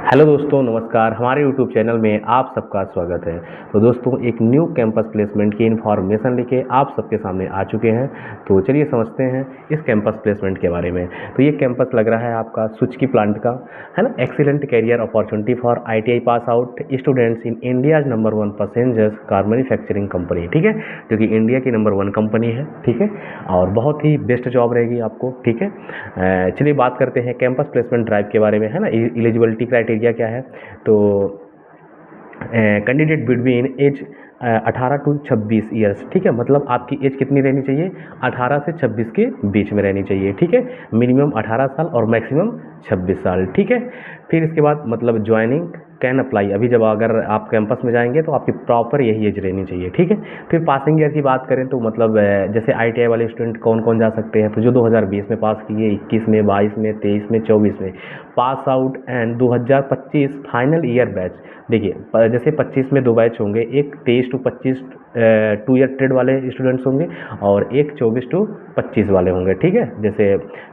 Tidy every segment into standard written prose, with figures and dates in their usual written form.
Hello दोस्तों, नमस्कार। हमारे यूट्यूब चैनल में आप सबका स्वागत है। तो दोस्तों, एक न्यू कैंपस प्लेसमेंट की इन्फॉर्मेशन लेके आप सबके सामने आ चुके हैं। तो चलिए समझते हैं इस कैंपस प्लेसमेंट के बारे में। तो ये कैंपस लग रहा है आपका सुजुकी प्लांट का, है ना। Excellent career opportunity for ITI pass out students in India's number 1 passengers car manufacturing company, ठीक है, जो कि इंडिया की नंबर 1 कंपनी है, ठीक है। और बहुत ही बेस्ट जॉब रहेगी आपको, ठीक है। चलिए बात करते हैं कैंपस प्लेसमेंट ड्राइव के बारे में, है ना। एलिजिबिलिटी क्राइटेरिया क्या है? तो candidate between age 18 to 26 years, ठीक है। मतलब आपकी एज कितनी रहनी चाहिए? 18 से 26 के बीच में रहनी चाहिए, ठीक है। मिनिमम 18 साल और मैक्सिमम 26 साल, ठीक है। फिर इसके बाद मतलब ज्वाइनिंग कैन अप्लाई, अभी जब अगर आप कैंपस में जाएंगे तो आपकी प्रॉपर यही एज रहनी चाहिए, ठीक है। फिर पासिंग ईयर की बात करें तो मतलब जैसे ITI वाले स्टूडेंट कौन कौन जा सकते हैं? तो जो 2020 में पास किए, 21 में, 22 में, 23 में, 24 में pass out, and 2025 final year batch. देखिए जैसे 25 में 2 बैच होंगे, एक 23 टू 25 2 ईयर ट्रेड वाले स्टूडेंट्स होंगे और एक 24 टू 25 वाले होंगे, ठीक है, जैसे,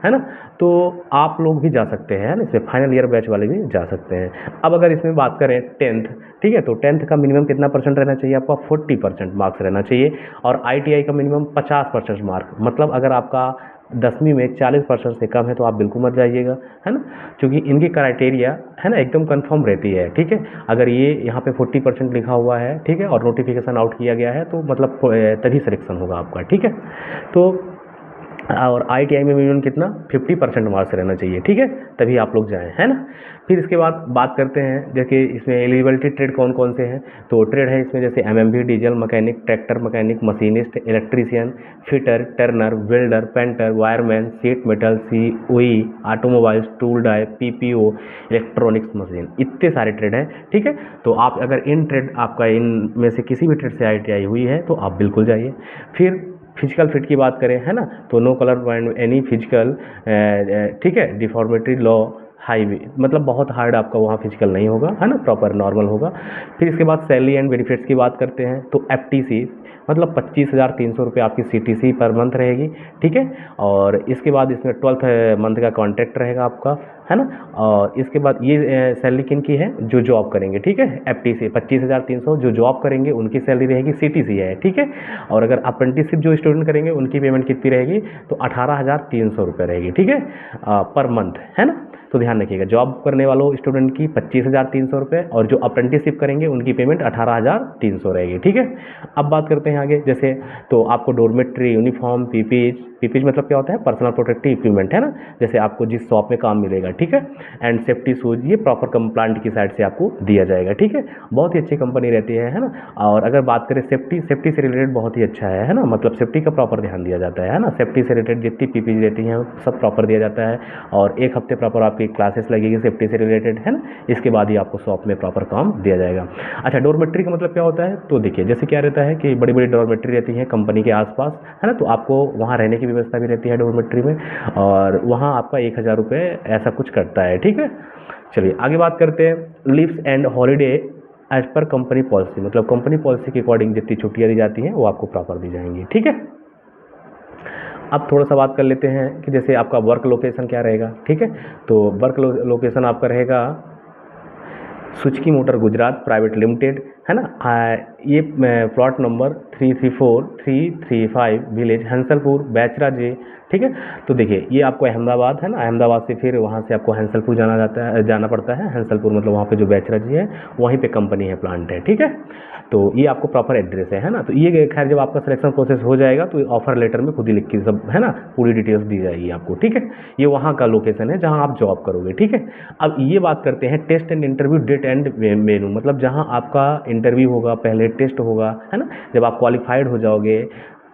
है ना। तो आप लोग भी जा सकते हैं, है ना, इसमें फाइनल ईयर बैच वाले भी जा सकते हैं। अब अगर इसमें बात करें 10th, ठीक है, तो 10th का मिनिमम कितना परसेंट रहना चाहिए? आपका 40% मार्क्स रहना चाहिए। और ITI का मिनिमम 50% मार्क, मतलब अगर आपका 10वीं में 40% से कम है तो आप बिल्कुल मत जाइएगा, है ना। क्योंकि इनकी क्राइटेरिया, है ना, एकदम कंफर्म रहती है, ठीक है। अगर ये यहाँ पे 40% लिखा हुआ है, ठीक है, और नोटिफिकेशन आउट किया गया है तो मतलब तभी सिलेक्शन होगा आपका, ठीक है। तो और ITI में मिनिमम कितना? 50% मार्क्स रहना चाहिए, ठीक है, तभी आप लोग जाएँ, है ना। फिर इसके बाद बात करते हैं, देखिए इसमें एलिजिबिलिटी ट्रेड कौन कौन से हैं। तो ट्रेड है इसमें जैसे MMB, diesel mechanic, tractor mechanic, machinist, electrician, fitter, turner, welder, painter, wireman, sheet metal, COE, automobiles, tool die, PPO, electronics machine, इतने सारे ट्रेड हैं, ठीक है। तो आप अगर इन ट्रेड, आपका इनमें से किसी भी ट्रेड से ITI हुई है तो आप बिल्कुल जाइए। फिर फिजिकल फिट की बात करें, है ना, तो no colour point any physical, ठीक है, डिफॉर्मेटरी लॉ हाईवे, मतलब बहुत हार्ड आपका वहाँ फिजिकल नहीं होगा, है ना, प्रॉपर नॉर्मल होगा। फिर इसके बाद सैलरी एंड बेनिफिट्स की बात करते हैं तो FTC मतलब 25,300 रुपये आपकी CTC पर मंथ रहेगी, ठीक है। और इसके बाद इसमें 12th मंथ का कॉन्ट्रैक्ट रहेगा आपका, है ना। और इसके बाद ये सैलरी किन की है? जो जॉब करेंगे, ठीक है। FTC 25,300 जो जॉब करेंगे उनकी सैलरी रहेगी, CTC है, ठीक है। और अगर अप्रेंटिसशिप जो स्टूडेंट करेंगे उनकी पेमेंट कितनी रहेगी? तो 18,300 रुपये रहेगी, ठीक है, पर मंथ, है ना। तो ध्यान रखिएगा, जॉब करने वालों स्टूडेंट की 25,300 रुपये और जो अप्रेंटिसशिप करेंगे उनकी पेमेंट 18,300 रहेगी, ठीक है। अब बात करते हैं आगे, जैसे तो आपको डॉर्मेट्री, यूनिफॉर्म, पीपीज मतलब क्या होता है? पर्सनल प्रोटेक्टिव इक्विपमेंट, है ना, जैसे आपको जिस शॉप में काम मिलेगा, ठीक है। एंड सेफ्टी शूज, ये प्रॉपर प्लांट की साइड से आपको दिया जाएगा, ठीक है। बहुत ही अच्छी कंपनी रहती है ना। और अगर बात करें सेफ्टी से रिलेटेड बहुत ही अच्छा है ना, मतलब सेफ्टी का प्रॉपर ध्यान दिया जाता है ना। सेफ्टी से रिलेटेड जितनी पीपीज रहती हैं सब प्रॉपर दिया जाता है। और 1 हफ्ते प्रॉपर आपकी क्लासेस लगेगी सेफ्टी से रिलेटेड, है ना। इसके बाद ही आपको शॉप में प्रॉपर काम दिया जाएगा। अच्छा, डॉर्मेट्री का मतलब क्या होता है? तो देखिए जैसे क्या रहता है कि बड़ी बड़ी डॉर्मेट्री रहती है कंपनी के आसपास, है ना, तो आपको वहाँ रहने की व्यवस्था भी रहती है डॉर्मेट्री में, और वहाँ आपका 1,000 रुपये ऐसा कुछ कटता है, ठीक है। चलिए आगे बात करते हैं leaves and holiday as per company policy, मतलब कंपनी पॉलिसी के अकॉर्डिंग जितनी छुट्टियाँ दी जाती हैं वो आपको प्रॉपर दी जाएंगी, ठीक है। अब थोड़ा सा बात कर लेते हैं कि जैसे आपका वर्क लोकेशन क्या रहेगा, ठीक है। तो वर्क लोकेशन आपका रहेगा Suzuki motor Gujarat private limited, है ना। ये प्लॉट नंबर 334-335 विलेज हंसलपुर बैचरा जे, ठीक है। तो देखिए ये आपको अहमदाबाद, है ना, अहमदाबाद से फिर वहाँ से आपको हंसलपुर जाना पड़ता है। हंसलपुर मतलब वहाँ पे जो बैचरा जी है वहीं पे कंपनी है, प्लांट है, ठीक है। तो ये आपको प्रॉपर एड्रेस है ना। तो ये खैर जब आपका सिलेक्शन प्रोसेस हो जाएगा तो ऑफर लेटर में खुद ही लिख के सब, है ना, पूरी डिटेल्स दी जाएगी आपको, ठीक है। ये वहाँ का लोकेशन है जहाँ आप जॉब करोगे, ठीक है। अब ये बात करते हैं test and interview date and venue, मतलब जहाँ आपका इंटरव्यू होगा, पहले टेस्ट होगा, है ना। जब आप क्वालिफाइड हो जाओगे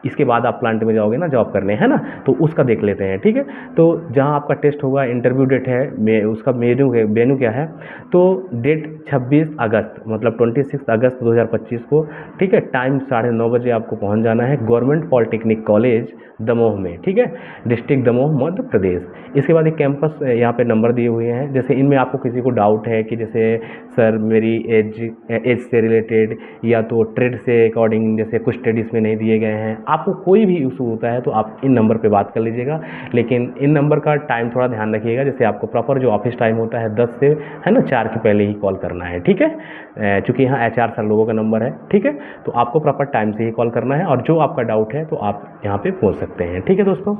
इसके बाद आप प्लांट में जाओगे ना जॉब करने, है ना, तो उसका देख लेते हैं, ठीक है। तो जहाँ आपका टेस्ट होगा, इंटरव्यू डेट है, उसका मेनू क्या है? तो डेट 26 अगस्त मतलब 26 अगस्त 2025 को, ठीक है। टाइम 9:30 बजे आपको पहुँच जाना है गवर्नमेंट पॉलिटेक्निक कॉलेज दमोह में, ठीक है, डिस्ट्रिक्ट दमोह मध्य प्रदेश। इसके बाद एक कैंपस यहाँ पे नंबर दिए हुए हैं, जैसे इनमें आपको किसी को डाउट है कि जैसे सर मेरी एज से रिलेटेड या तो ट्रेड से अकॉर्डिंग जैसे कुछ ट्रेड इसमें नहीं दिए गए हैं, आपको कोई भी इशू होता है तो आप इन नंबर पे बात कर लीजिएगा, लेकिन इन नंबर का टाइम थोड़ा ध्यान रखिएगा, जैसे आपको प्रॉपर जो ऑफिस टाइम होता है 10 से है ना 4 के पहले ही कॉल करना है, ठीक है। चूँकि यहाँ HR सर लोगों का नंबर है, ठीक है, तो आपको प्रॉपर टाइम से ही कॉल करना है, और जो आपका डाउट है तो आप यहाँ पे पूछ सकते हैं, ठीक है दोस्तों।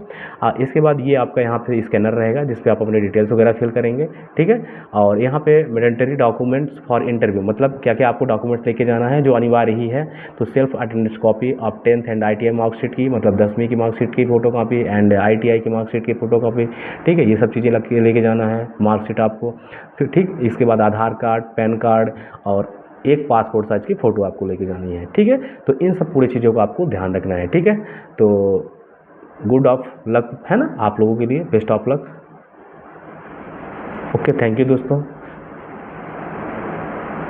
इसके बाद ये आपका यहाँ पे स्कैनर रहेगा जिस पे आप अपने डिटेल्स वगैरह फिल करेंगे, ठीक है। और यहाँ पे मैंडेटरी डॉक्यूमेंट्स फॉर इंटरव्यू, मतलब क्या क्या आपको डॉक्यूमेंट्स लेके जाना है जो अनिवार्य ही है, तो self attendance copy of 10th and ITI marksheet की, मतलब 10वीं की मार्कशीट की फ़ोटो कापी एंड ITI की मार्कशीट की फ़ोटो कापी, ठीक है, ये सब चीज़ें लेके जाना है, मार्कशीट आपको, फिर ठीक इसके बाद आधार कार्ड, पैन कार्ड और एक पासपोर्ट साइज़ की फ़ोटो आपको लेके जानी है, ठीक है। तो इन सब पूरी चीज़ों का आपको ध्यान रखना है, ठीक है। तो गुड ऑफ लक है ना आप लोगों के लिए, best of luck. Okay, thank you दोस्तों।